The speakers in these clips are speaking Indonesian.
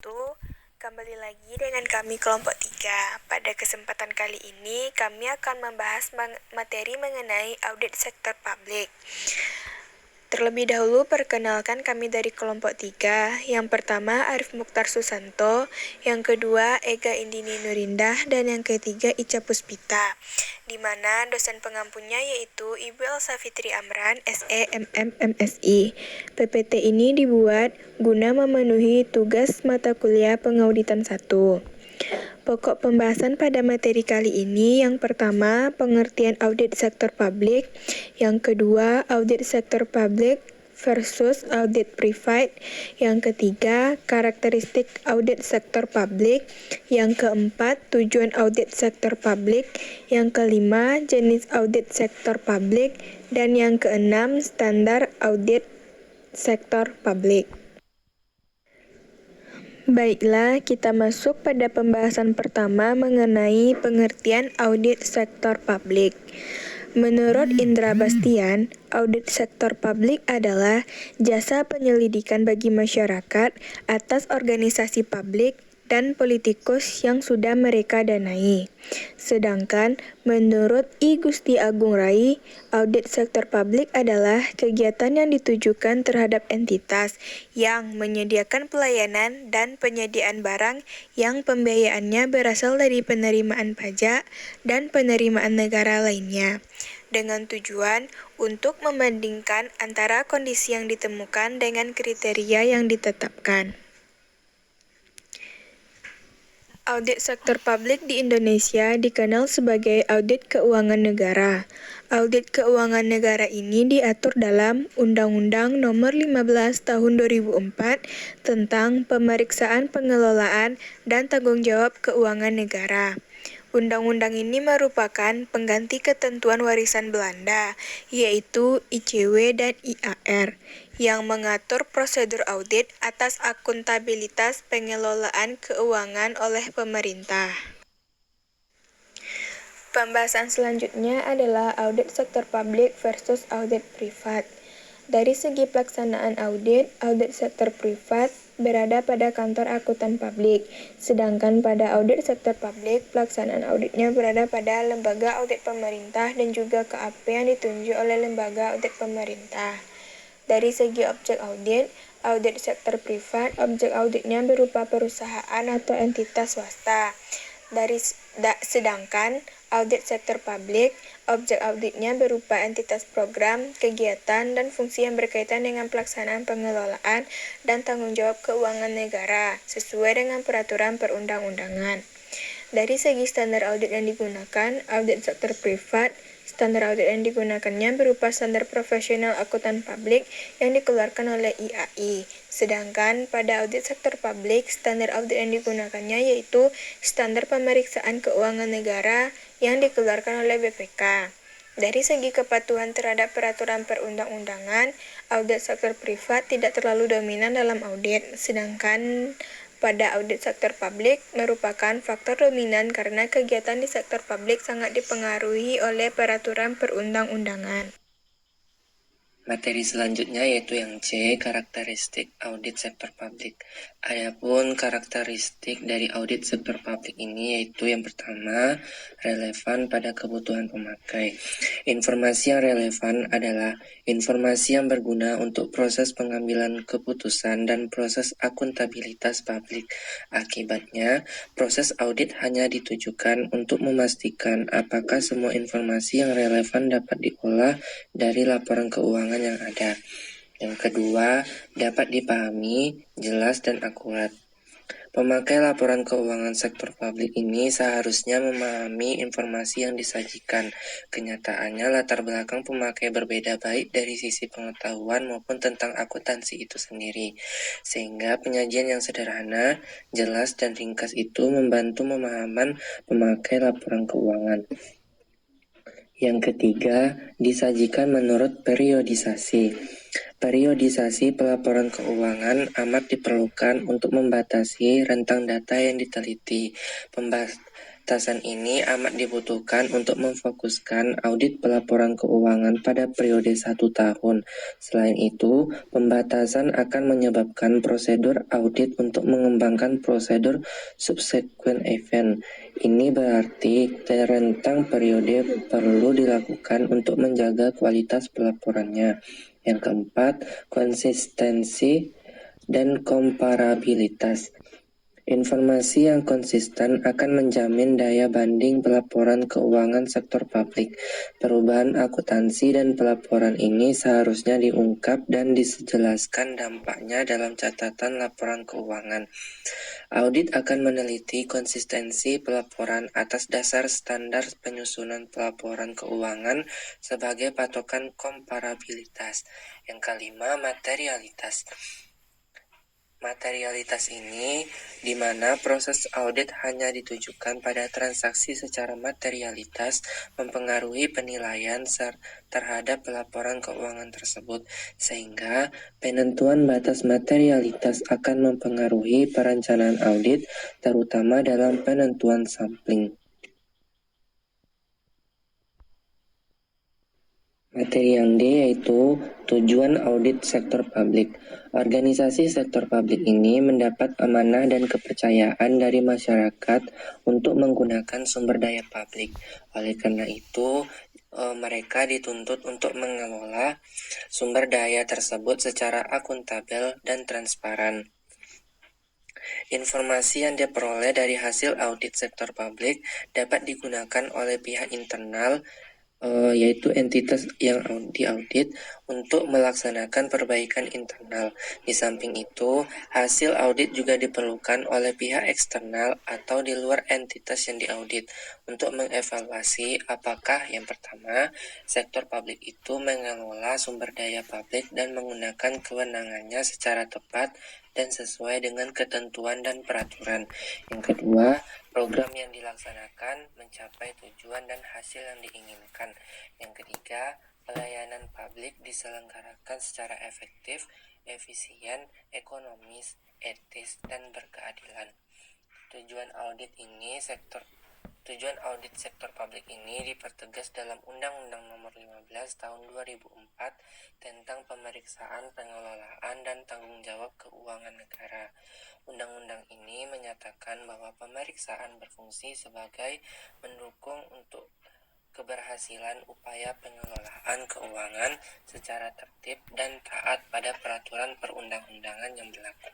wabarakatuh. Kembali lagi dengan kami kelompok 3. Pada kesempatan kali ini kami akan membahas materi mengenai audit sektor publik. Terlebih dahulu perkenalkan kami dari kelompok 3. Yang pertama Arif Mukhtar Susanto, yang kedua Ega Indini Nurindah, dan yang ketiga Ica Puspita, di mana dosen pengampunya yaitu Ibu Elsa Fitri Amran, SE MM MSI. PPT ini dibuat guna memenuhi tugas mata kuliah pengauditan 1. Pokok pembahasan pada materi kali ini yang pertama, pengertian audit sektor publik, yang kedua, audit sektor publik versus audit privat, yang ketiga, karakteristik audit sektor publik, yang keempat, tujuan audit sektor publik, yang kelima, jenis audit sektor publik, dan yang keenam, standar audit sektor publik. Baiklah, kita masuk pada pembahasan pertama mengenai pengertian audit sektor publik. Menurut Indra Bastian, audit sektor publik adalah jasa penyelidikan bagi masyarakat atas organisasi publik dan politikus yang sudah mereka danai. Sedangkan menurut I Gusti Agung Rai, audit sektor publik adalah kegiatan yang ditujukan terhadap entitas yang menyediakan pelayanan dan penyediaan barang yang pembiayaannya berasal dari penerimaan pajak dan penerimaan negara lainnya, dengan tujuan untuk membandingkan antara kondisi yang ditemukan dengan kriteria yang ditetapkan. Audit sektor publik di Indonesia dikenal sebagai audit keuangan negara. Audit keuangan negara ini diatur dalam Undang-Undang Nomor 15 Tahun 2004 tentang Pemeriksaan Pengelolaan dan Tanggung Jawab Keuangan Negara. Undang-undang ini merupakan pengganti ketentuan warisan Belanda, yaitu ICW dan IAR, yang mengatur prosedur audit atas akuntabilitas pengelolaan keuangan oleh pemerintah. Pembahasan selanjutnya adalah audit sektor publik versus audit privat. Dari segi pelaksanaan audit sektor privat berada pada kantor akuntan publik, sedangkan pada audit sektor publik, pelaksanaan auditnya berada pada lembaga audit pemerintah dan juga KAP yang ditunjuk oleh lembaga audit pemerintah. Dari segi objek audit sektor privat, objek auditnya berupa perusahaan atau entitas swasta. Sedangkan audit sektor publik, objek auditnya berupa entitas program, kegiatan, dan fungsi yang berkaitan dengan pelaksanaan pengelolaan dan tanggung jawab keuangan negara sesuai dengan peraturan perundang-undangan. Dari segi standar audit yang digunakan, audit sektor privat, standar audit yang digunakannya berupa standar profesional akuntan publik yang dikeluarkan oleh IAI. Sedangkan pada audit sektor publik, standar audit yang digunakannya yaitu standar pemeriksaan keuangan negara yang dikeluarkan oleh BPK. Dari segi kepatuhan terhadap peraturan perundang-undangan, audit sektor privat tidak terlalu dominan dalam audit, sedangkan pada audit sektor publik merupakan faktor dominan karena kegiatan di sektor publik sangat dipengaruhi oleh peraturan perundang-undangan. Materi selanjutnya yaitu yang C, karakteristik audit sektor publik. Adapun karakteristik dari audit sektor publik ini yaitu yang pertama, relevan pada kebutuhan pemakai. Informasi yang relevan adalah informasi yang berguna untuk proses pengambilan keputusan dan proses akuntabilitas publik. Akibatnya, proses audit hanya ditujukan untuk memastikan apakah semua informasi yang relevan dapat diolah dari laporan keuangan yang ada. Yang kedua, dapat dipahami, jelas, dan akurat. Pemakai laporan keuangan sektor publik ini seharusnya memahami informasi yang disajikan. Kenyataannya latar belakang pemakai berbeda baik dari sisi pengetahuan maupun tentang akuntansi itu sendiri. Sehingga penyajian yang sederhana, jelas, dan ringkas itu membantu pemahaman pemakai laporan keuangan. Yang ketiga, disajikan menurut periodisasi. Periodisasi pelaporan keuangan amat diperlukan untuk membatasi rentang data yang diteliti. Pembatasan ini amat dibutuhkan untuk memfokuskan audit pelaporan keuangan pada periode 1 tahun. Selain itu, pembatasan akan menyebabkan prosedur audit untuk mengembangkan prosedur subsequent event. Ini berarti rentang periode perlu dilakukan untuk menjaga kualitas pelaporannya. Yang keempat, konsistensi dan komparabilitas. Informasi yang konsisten akan menjamin daya banding pelaporan keuangan sektor publik. Perubahan akuntansi dan pelaporan ini seharusnya diungkap dan dijelaskan dampaknya dalam catatan laporan keuangan. Audit akan meneliti konsistensi pelaporan atas dasar standar penyusunan pelaporan keuangan sebagai patokan komparabilitas. Yang kelima, materialitas. Materialitas ini di mana proses audit hanya ditujukan pada transaksi secara materialitas mempengaruhi penilaian terhadap pelaporan keuangan tersebut, sehingga penentuan batas materialitas akan mempengaruhi perencanaan audit, terutama dalam penentuan sampling. Materi yang D yaitu tujuan audit sektor publik. Organisasi sektor publik ini mendapat amanah dan kepercayaan dari masyarakat untuk menggunakan sumber daya publik. Oleh karena itu, mereka dituntut untuk mengelola sumber daya tersebut secara akuntabel dan transparan. Informasi yang diperoleh dari hasil audit sektor publik dapat digunakan oleh pihak internal, yaitu entitas yang diaudit untuk melaksanakan perbaikan internal. Di samping itu, hasil audit juga diperlukan oleh pihak eksternal atau di luar entitas yang diaudit untuk mengevaluasi apakah yang pertama, sektor publik itu mengelola sumber daya publik dan menggunakan kewenangannya secara tepat dan sesuai dengan ketentuan dan peraturan. Yang kedua, program yang dilaksanakan mencapai tujuan dan hasil yang diinginkan. Yang ketiga, pelayanan publik diselenggarakan secara efektif, efisien, ekonomis, etis, dan berkeadilan. Tujuan audit sektor publik ini dipertegas dalam Undang-Undang Nomor 15 Tahun 2004 tentang pemeriksaan, pengelolaan, dan tanggung jawab keuangan negara. Undang-undang ini menyatakan bahwa pemeriksaan berfungsi sebagai mendukung untuk keberhasilan upaya pengelolaan keuangan secara tertib dan taat pada peraturan perundang-undangan yang berlaku.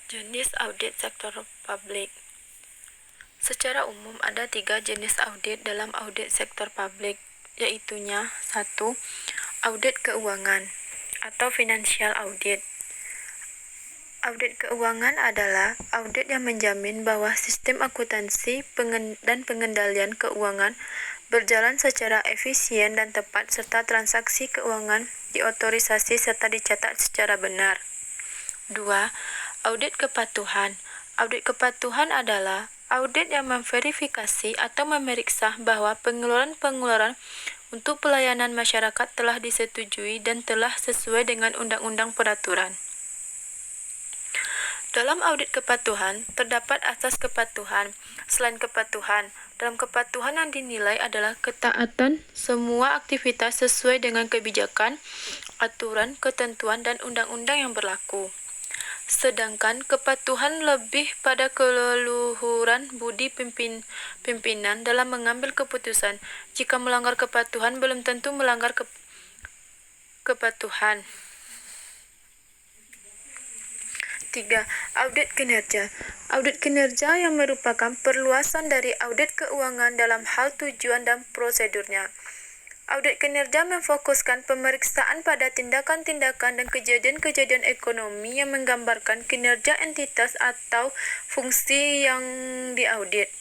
Jenis audit sektor publik. Secara umum ada 3 jenis audit dalam audit sektor publik, yaitunya 1. Audit keuangan atau financial audit. Audit keuangan adalah audit yang menjamin bahwa sistem akuntansi dan pengendalian keuangan berjalan secara efisien dan tepat serta transaksi keuangan diotorisasi serta dicatat secara benar. 2. Audit kepatuhan. Audit kepatuhan adalah audit yang memverifikasi atau memeriksa bahwa pengeluaran untuk pelayanan masyarakat telah disetujui dan telah sesuai dengan undang-undang peraturan. Dalam audit kepatuhan, terdapat asas kepatuhan. Selain kepatuhan, dalam kepatuhan yang dinilai adalah ketaatan semua aktivitas sesuai dengan kebijakan, aturan, ketentuan, dan undang-undang yang berlaku. Sedangkan kepatuhan lebih pada keleluhuran budi pimpinan dalam mengambil keputusan. Jika melanggar kepatuhan, belum tentu melanggar kepatuhan. 3. Audit kinerja. Audit kinerja yang merupakan perluasan dari audit keuangan dalam hal tujuan dan prosedurnya. Audit kinerja memfokuskan pemeriksaan pada tindakan-tindakan dan kejadian-kejadian ekonomi yang menggambarkan kinerja entitas atau fungsi yang diaudit.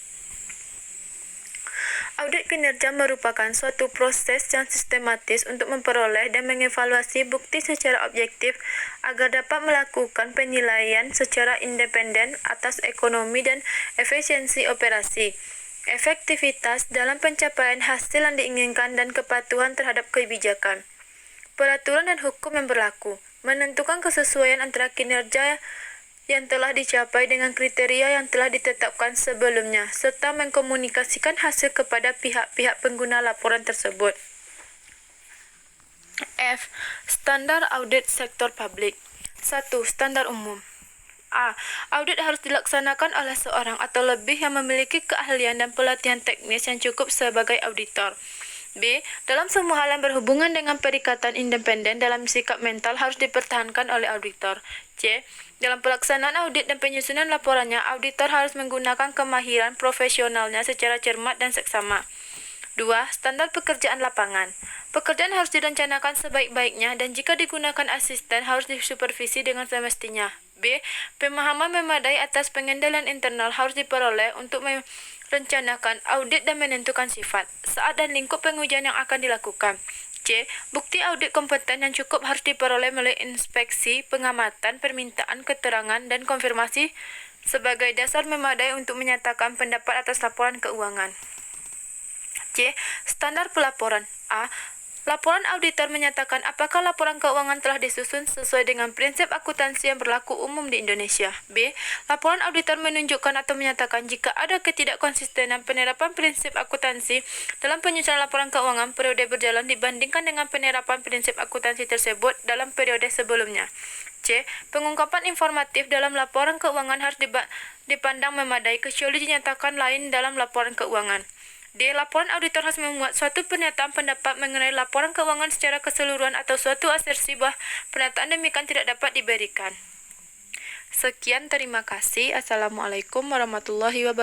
Audit kinerja merupakan suatu proses yang sistematis untuk memperoleh dan mengevaluasi bukti secara objektif agar dapat melakukan penilaian secara independen atas ekonomi dan efisiensi operasi, efektivitas dalam pencapaian hasil yang diinginkan, dan kepatuhan terhadap kebijakan, peraturan dan hukum yang berlaku, menentukan kesesuaian antara kinerja yang telah dicapai dengan kriteria yang telah ditetapkan sebelumnya, serta mengkomunikasikan hasil kepada pihak-pihak pengguna laporan tersebut. F. Standar audit sektor publik. 1. Standar umum. A. Audit harus dilaksanakan oleh seorang atau lebih yang memiliki keahlian dan pelatihan teknis yang cukup sebagai auditor. B. Dalam semua hal yang berhubungan dengan perikatan independen dalam sikap mental harus dipertahankan oleh auditor. C. Dalam pelaksanaan audit dan penyusunan laporannya, auditor harus menggunakan kemahiran profesionalnya secara cermat dan seksama. 2. Standar pekerjaan lapangan. Pekerjaan harus direncanakan sebaik-baiknya dan jika digunakan asisten harus disupervisi dengan semestinya. B. Pemahaman memadai atas pengendalian internal harus diperoleh untuk merencanakan audit dan menentukan sifat, saat dan lingkup pengujian yang akan dilakukan. C. Bukti audit kompeten yang cukup harus diperoleh melalui inspeksi, pengamatan, permintaan keterangan, dan konfirmasi sebagai dasar memadai untuk menyatakan pendapat atas laporan keuangan. C. Standar pelaporan. A. Laporan auditor menyatakan apakah laporan keuangan telah disusun sesuai dengan prinsip akuntansi yang berlaku umum di Indonesia. B. Laporan auditor menunjukkan atau menyatakan jika ada ketidakkonsistenan penerapan prinsip akuntansi dalam penyusunan laporan keuangan periode berjalan dibandingkan dengan penerapan prinsip akuntansi tersebut dalam periode sebelumnya. C. Pengungkapan informatif dalam laporan keuangan harus dipandang memadai kecuali dinyatakan lain dalam laporan keuangan. D. Laporan auditor harus memuat suatu pernyataan pendapat mengenai laporan keuangan secara keseluruhan atau suatu asersi bahwa pernyataan demikian tidak dapat diberikan. Sekian, terima kasih. Assalamualaikum warahmatullahi wabarakatuh.